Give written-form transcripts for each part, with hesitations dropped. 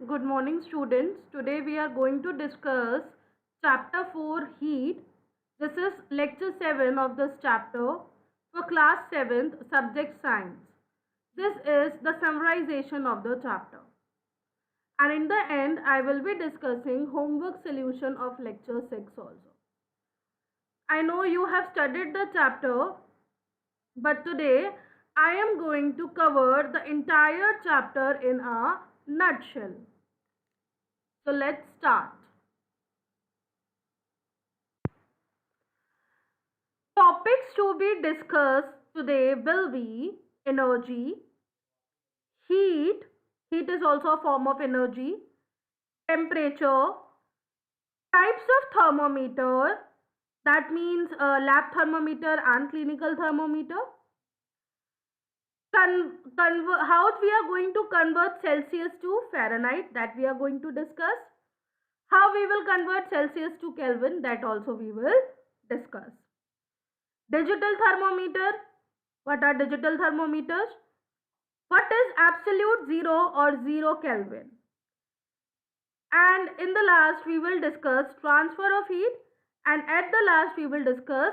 Good morning, students. Today we are going to discuss chapter 4 heat. This is lecture 7 of this chapter for class 7th subject science. This is the summarization of the chapter. And in the end, I will be discussing homework solution of lecture 6 also. I know you have studied the chapter, but today I am going to cover the entire chapter in a nutshell. So let's start. Topics to be discussed today will be energy, heat, heat is also a form of energy, temperature, types of thermometer, that means lab thermometer and clinical thermometer, how we are going to convert Celsius to Fahrenheit, that we are going to discuss, how we will convert Celsius to Kelvin, that also we will discuss. Digital thermometer, what are digital thermometers? What is absolute zero or 0 Kelvin? And in the last we will discuss transfer of heat, and at the last we will discuss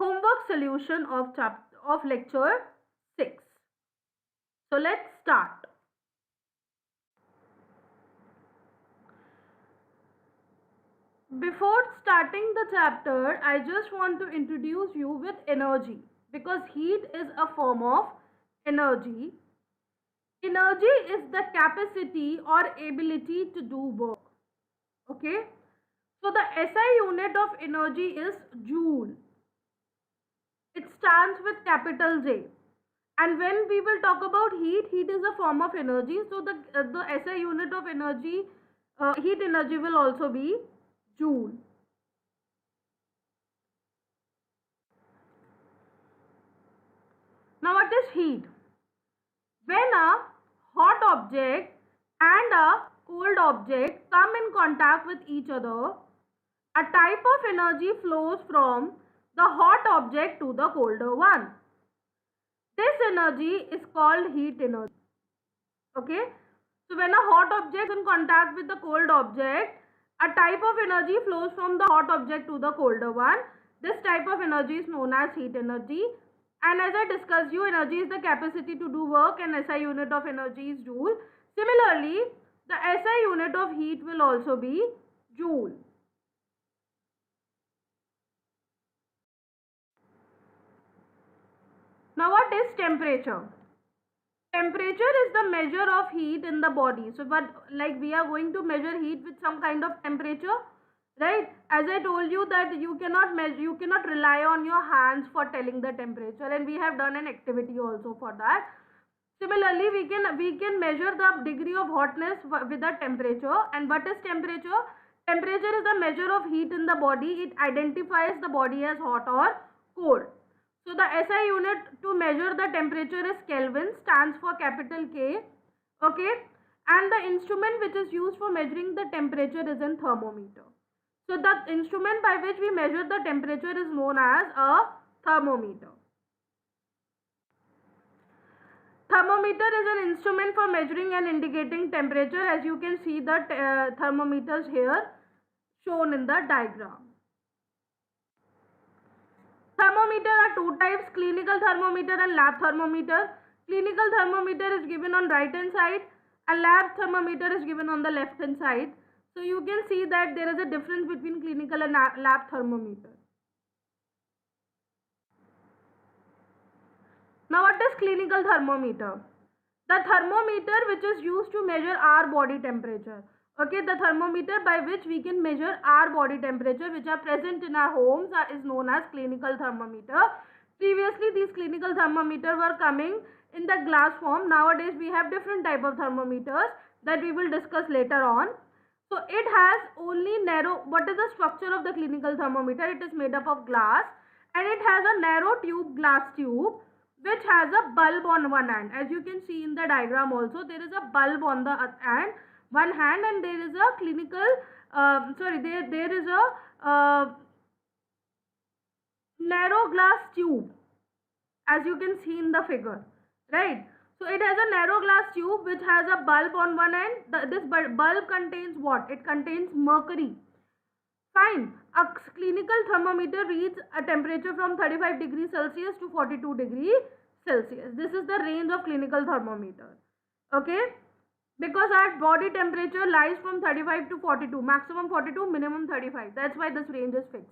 homework solution of lecture 6. So let's start. Before starting the chapter, I just want to introduce you with energy, because heat is a form of energy. Energy is the capacity or ability to do work. Okay. So the SI unit of energy is joule. It stands with capital J. And when we will talk about heat, heat is a form of energy. So the SI unit of energy, heat energy will also be joule. Now what is heat? When a hot object and a cold object come in contact with each other, a type of energy flows from the hot object to the colder one. This energy is called heat energy. Okay. So when a hot object is in contact with the cold object, a type of energy flows from the hot object to the colder one. This type of energy is known as heat energy. And as I discussed you, energy is the capacity to do work, and SI unit of energy is joule. Similarly, the SI unit of heat will also be joule. Now what is temperature? Temperature is the measure of heat in the body. So but like we are going to measure heat with some kind of temperature, right? As I told you that you cannot measure, you cannot rely on your hands for telling the temperature, and we have done an activity also for that. Similarly, we can measure the degree of hotness with the temperature. And what is temperature? Temperature is the measure of heat in the body. It identifies the body as hot or cold. So the SI unit to measure the temperature is Kelvin, stands for capital K. Okay. And the instrument which is used for measuring the temperature is a thermometer. So the instrument by which we measure the temperature is known as a thermometer. Thermometer is an instrument for measuring and indicating temperature. As you can see the thermometers here shown in the diagram. Thermometer are two types, clinical thermometer and lab thermometer. Clinical thermometer is given on right hand side and lab thermometer is given on the left hand side. So you can see that there is a difference between clinical and lab thermometer. Now what is clinical thermometer? The thermometer which is used to measure our body temperature. Okay, the thermometer by which we can measure our body temperature which are present in our homes is known as clinical thermometer. Previously these clinical thermometers were coming in the glass form. Nowadays we have different type of thermometers that we will discuss later on. So it has only narrow, what is the structure of the clinical thermometer? It is made up of glass and it has a narrow tube, glass tube, which has a bulb on one hand. As you can see in the diagram also, there is a bulb on the one hand, and there is a clinical, there is a narrow glass tube, as you can see in the figure, right? So it has a narrow glass tube which has a bulb on one end. This bulb contains what? It contains mercury. Fine. A clinical thermometer reads a temperature from 35 degrees Celsius to 42 degrees Celsius. This is the range of clinical thermometer. Okay. Because our body temperature lies from 35 to 42. Maximum 42, minimum 35. That's why this range is fixed.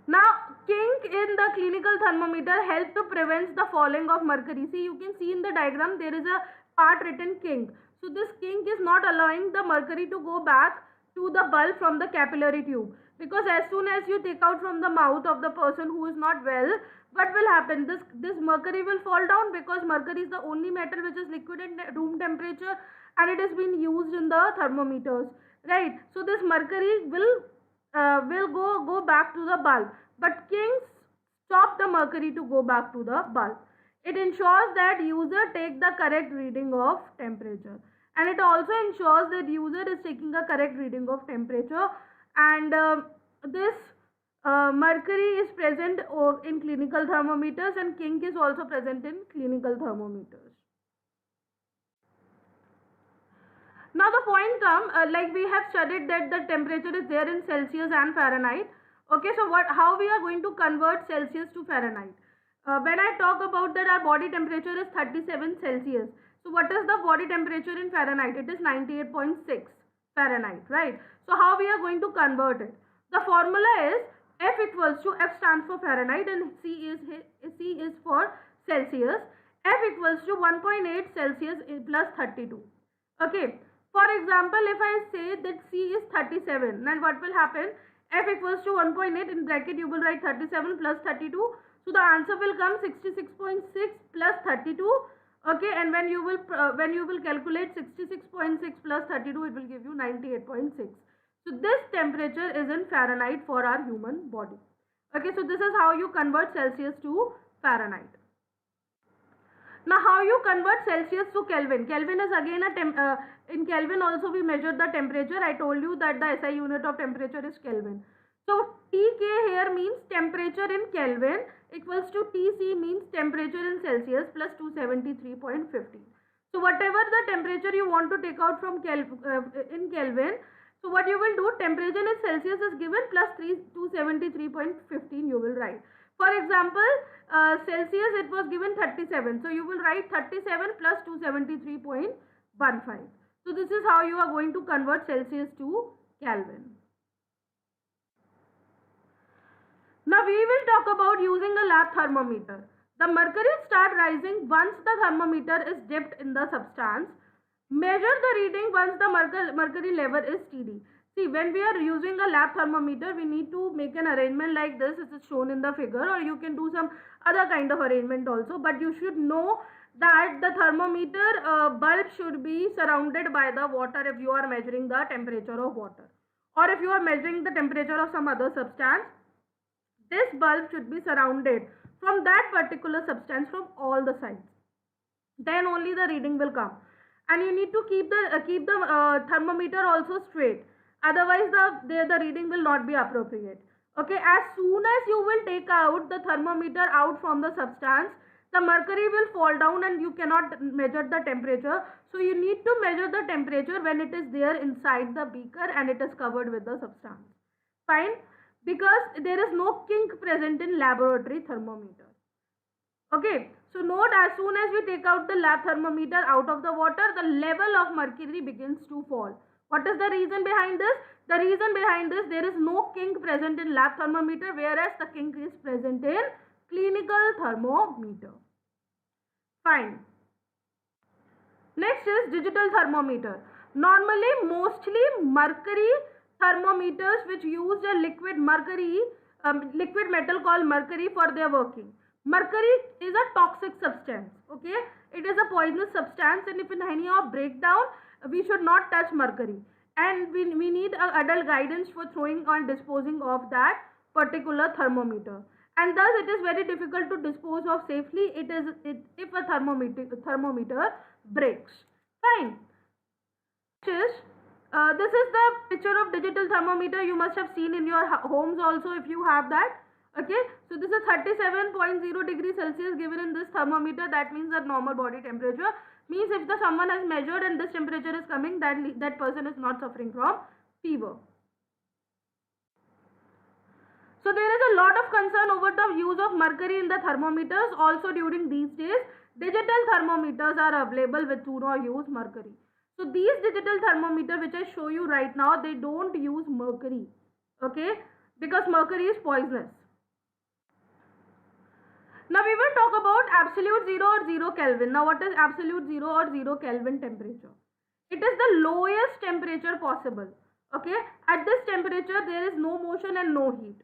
Now, kink in the clinical thermometer helps to prevent the falling of mercury. See, you can see in the diagram there is a part written kink. So this kink is not allowing the mercury to go back to the bulb from the capillary tube, because as soon as you take out from the mouth of the person who is not well, what will happen? This mercury will fall down, because mercury is the only metal which is liquid at room temperature and it is being used in the thermometers, right? So this mercury will go back to the bulb, but kinks stop the mercury to go back to the bulb. It ensures that user take the correct reading of temperature, and it also ensures that user is taking a correct reading of temperature, and this mercury is present in clinical thermometers, and kink is also present in clinical thermometers. Now the point comes, like we have studied that the temperature is there in Celsius and Fahrenheit. Okay, so how we are going to convert Celsius to Fahrenheit? When I talk about that our body temperature is 37 Celsius. So what is the body temperature in Fahrenheit? It is 98.6 Fahrenheit, right? So how we are going to convert it? The formula is F equals to, F stands for Fahrenheit and C is for Celsius. F equals to 1.8 Celsius plus 32. Okay. For example, if I say that C is 37, then what will happen? F equals to 1.8, in bracket you will write 37 plus 32. So the answer will come 66.6 plus 32. Okay, and when you will calculate 66.6 plus 32, it will give you 98.6. So this temperature is in Fahrenheit for our human body. Okay, so this is how you convert Celsius to Fahrenheit. Now, how you convert Celsius to Kelvin? Kelvin is again in Kelvin also we measure the temperature. I told you that the SI unit of temperature is Kelvin. So TK here means temperature in Kelvin equals to TC means temperature in Celsius plus 273.50. So whatever the temperature you want to take out from in Kelvin, so what you will do, temperature in Celsius is given plus 273.15 you will write. For example, Celsius it was given 37. So you will write 37 plus 273.15. So this is how you are going to convert Celsius to Kelvin. Now we will talk about using a lab thermometer. The mercury starts rising once the thermometer is dipped in the substance. Measure the reading once the mercury level is steady. See, when we are using a lab thermometer, we need to make an arrangement like this. It is shown in the figure, or you can do some other kind of arrangement also. But you should know that the thermometer bulb should be surrounded by the water if you are measuring the temperature of water. Or if you are measuring the temperature of some other substance, this bulb should be surrounded from that particular substance from all the sides. Then only the reading will come. And you need to keep the thermometer also straight. Otherwise, the reading will not be appropriate. Okay, as soon as you will take out the thermometer out from the substance, the mercury will fall down and you cannot measure the temperature. So you need to measure the temperature when it is there inside the beaker and it is covered with the substance. Fine, because there is no kink present in laboratory thermometer. Okay, so note, as soon as we take out the lab thermometer out of the water, the level of mercury begins to fall. What is the reason behind this? The reason behind this, there is no kink present in lab thermometer, whereas the kink is present in clinical thermometer. Fine. Next is digital thermometer. Normally, mostly mercury thermometers which use a liquid metal called mercury for their working. Mercury is a toxic substance. Okay, it is a poisonous substance, and if in any of breakdown, we should not touch mercury, and we need adult guidance for throwing or disposing of that particular thermometer, and thus it is very difficult to dispose of safely if a thermometer breaks. Fine. This is the picture of digital thermometer. You must have seen in your homes also if you have that. Okay, so this is 37.0 degrees Celsius given in this thermometer. That means that normal body temperature. Means if the someone has measured and this temperature is coming, that person is not suffering from fever. So there is a lot of concern over the use of mercury in the thermometers. Also during these days, digital thermometers are available which do not use mercury. So these digital thermometers which I show you right now, they don't use mercury. Okay, because mercury is poisonous. Now we will talk about absolute 0 or 0 Kelvin. Now what is absolute 0 or 0 Kelvin temperature? It is the lowest temperature possible. Okay, at this temperature there is no motion and no heat.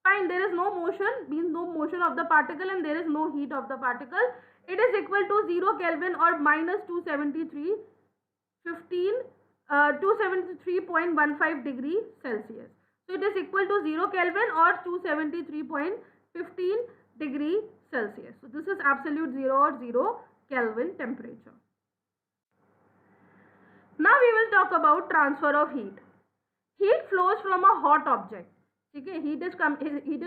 Fine, there is no motion, means no motion of the particle, and there is no heat of the particle. It is equal to 0 Kelvin or minus 273.15 degree Celsius. So it is equal to 0 Kelvin or 273.15 degree Celsius. So this is absolute 0 or 0 Kelvin temperature. Now we will talk about transfer of heat. Heat flows from a hot object. Okay, heat is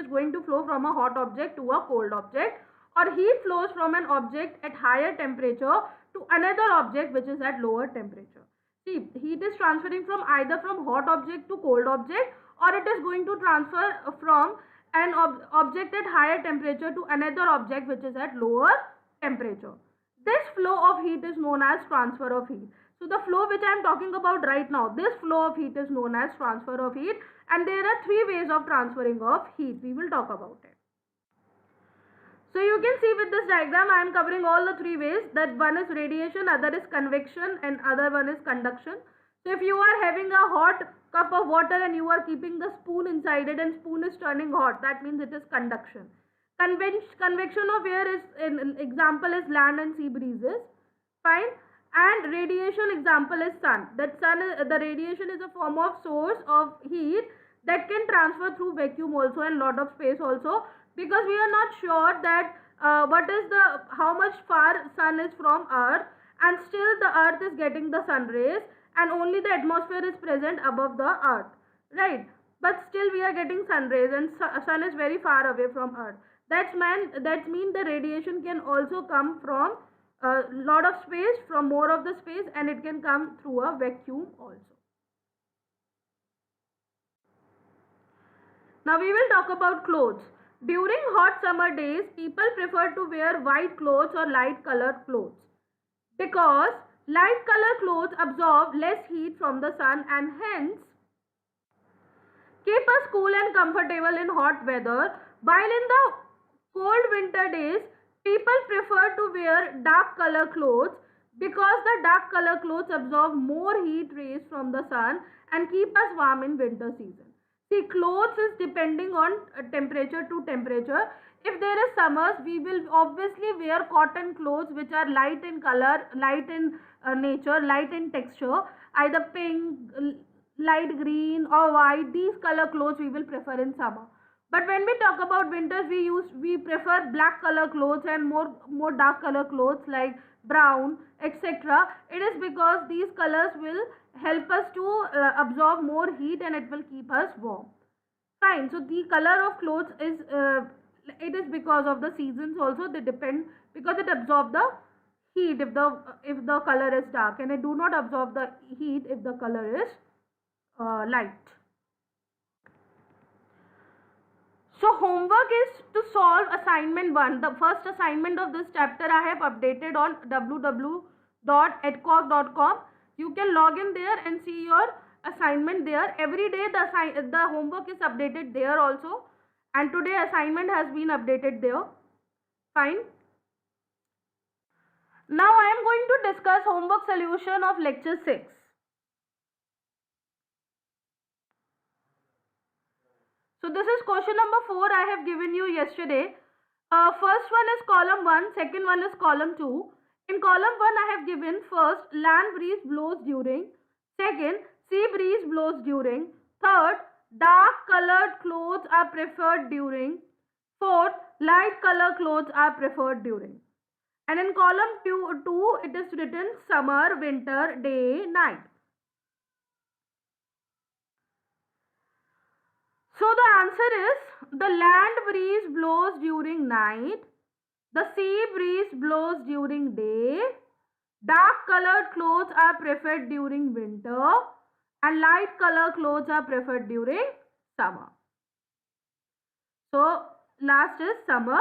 going to flow from a hot object to a cold object, or heat flows from an object at higher temperature to another object which is at lower temperature. See, heat is transferring from either from hot object to cold object, or it is going to transfer from an object at higher temperature to another object which is at lower temperature. This flow of heat is known as transfer of heat. So the flow which I am talking about right now, this flow of heat is known as transfer of heat, and there are three ways of transferring of heat. We will talk about it. So you can see with this diagram I am covering all the three ways, that one is radiation, other is convection, and other one is conduction. So if you are having a hot cup of water and you are keeping the spoon inside it and spoon is turning hot, that means it is conduction. Convection of air is, an example is land and sea breezes. Fine. And radiation example is sun. The radiation is a form of source of heat that can transfer through vacuum also and lot of space also, because we are not sure that how much far sun is from earth, and still the earth is getting the sun rays and only the atmosphere is present above the earth, right? But still we are getting sun rays and sun is very far away from earth. That means the radiation can also come from a lot of space, from more of the space, and it can come through a vacuum also. Now we will talk about clothes. During hot summer days, people prefer to wear white clothes or light colored clothes, because light colored clothes absorb less heat from the sun and hence keep us cool and comfortable in hot weather, while in the cold winter days, people prefer to wear dark color clothes, because the dark color clothes absorb more heat rays from the sun and keep us warm in winter season. See, clothes is depending on temperature to temperature. If there is summers, we will obviously wear cotton clothes which are light in color, light in nature, light in texture, either pink, light green or white. These color clothes we will prefer in summer. But when we talk about winters, we prefer black color clothes and more dark color clothes like brown, etc. It is because these colors will help us to absorb more heat and it will keep us warm. Fine. So the color of clothes is it is because of the seasons also. They depend, because it absorbs the heat if the color is dark, and it do not absorb the heat if the color is light. So homework is to solve assignment 1. The first assignment of this chapter I have updated on www.edcock.com. You can log in there and see your assignment there. Every day the homework is updated there also, and today assignment has been updated there. Fine. Now I am going to discuss homework solution of lecture 6. So this is question number 4 I have given you yesterday. First one is column 1, second one is column 2. In column 1 I have given first land breeze blows during, second sea breeze blows during, third dark colored clothes are preferred during, fourth light colored clothes are preferred during. And in column 2 it is written summer, winter, day, night. So the answer is the land breeze blows during night, the sea breeze blows during day, dark colored clothes are preferred during winter, and light color clothes are preferred during summer. So last is summer,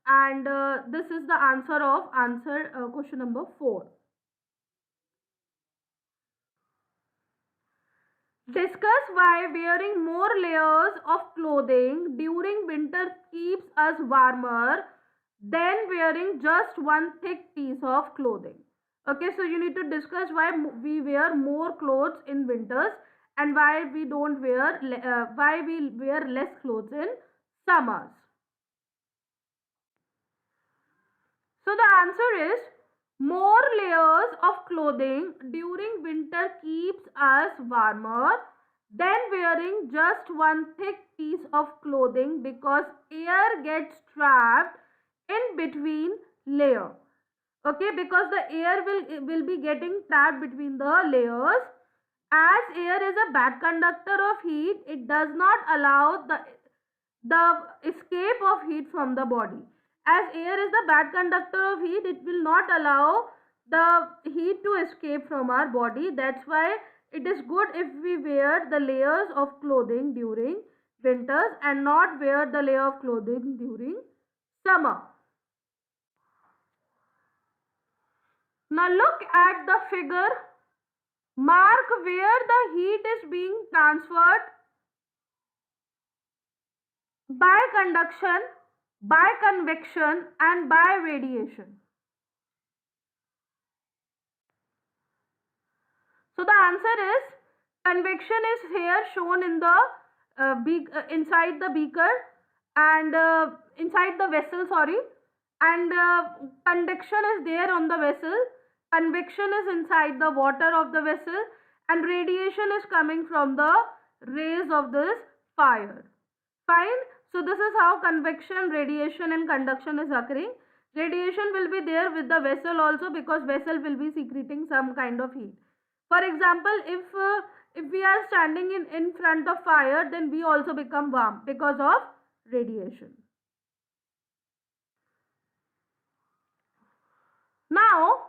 and this is the answer of question number 4. Discuss why wearing more layers of clothing during winter keeps us warmer than wearing just one thick piece of clothing. Okay, so you need to discuss why we wear more clothes in winters and why we don't wear why we wear less clothes in summers. So the answer is more layers of clothing during winter keeps us warmer than wearing just one thick piece of clothing because air gets trapped in between layer. Okay, because the air will be getting trapped between the layers. As air is a bad conductor of heat, it does not allow the escape of heat from the body. As air is the bad conductor of heat, it will not allow the heat to escape from our body. That's why it is good if we wear the layers of clothing during winters and not wear the layer of clothing during summer. Now look at the figure. Mark where the heat is being transferred by conduction, by convection, and by radiation. So the answer is convection is here shown in the inside the beaker and inside the vessel, sorry, and convection is there on the vessel. Convection is inside the water of the vessel, and radiation is coming from the rays of this fire. Fine. So this is how convection, radiation and conduction is occurring. Radiation will be there with the vessel also because vessel will be secreting some kind of heat. For example, if we are standing in front of fire, then we also become warm because of radiation. Now,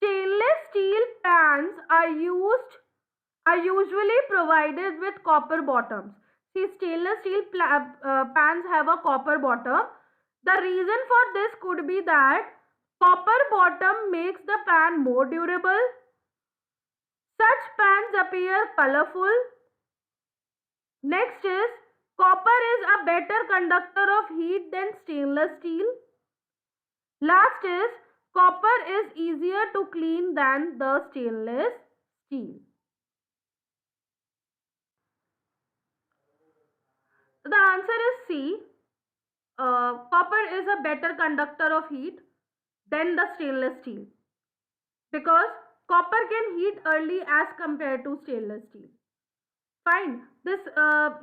stainless steel pans are usually provided with copper bottoms. See, stainless steel pans have a copper bottom. The reason for this could be that copper bottom makes the pan more durable. Such pans appear colorful. Next is copper is a better conductor of heat than stainless steel. Last is copper is easier to clean than the stainless steel. The answer is C. Copper is a better conductor of heat than the stainless steel because copper can heat early as compared to stainless steel. Fine. This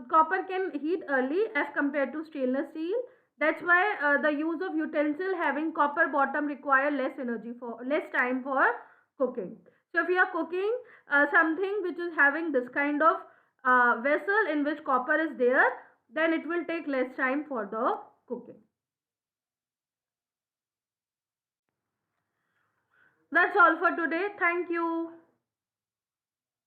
copper can heat early as compared to stainless steel. That's why the use of utensil having copper bottom require less time for cooking. So if you are cooking something which is having this kind of vessel in which copper is there, then it will take less time for the cooking. That's all for today. Thank you.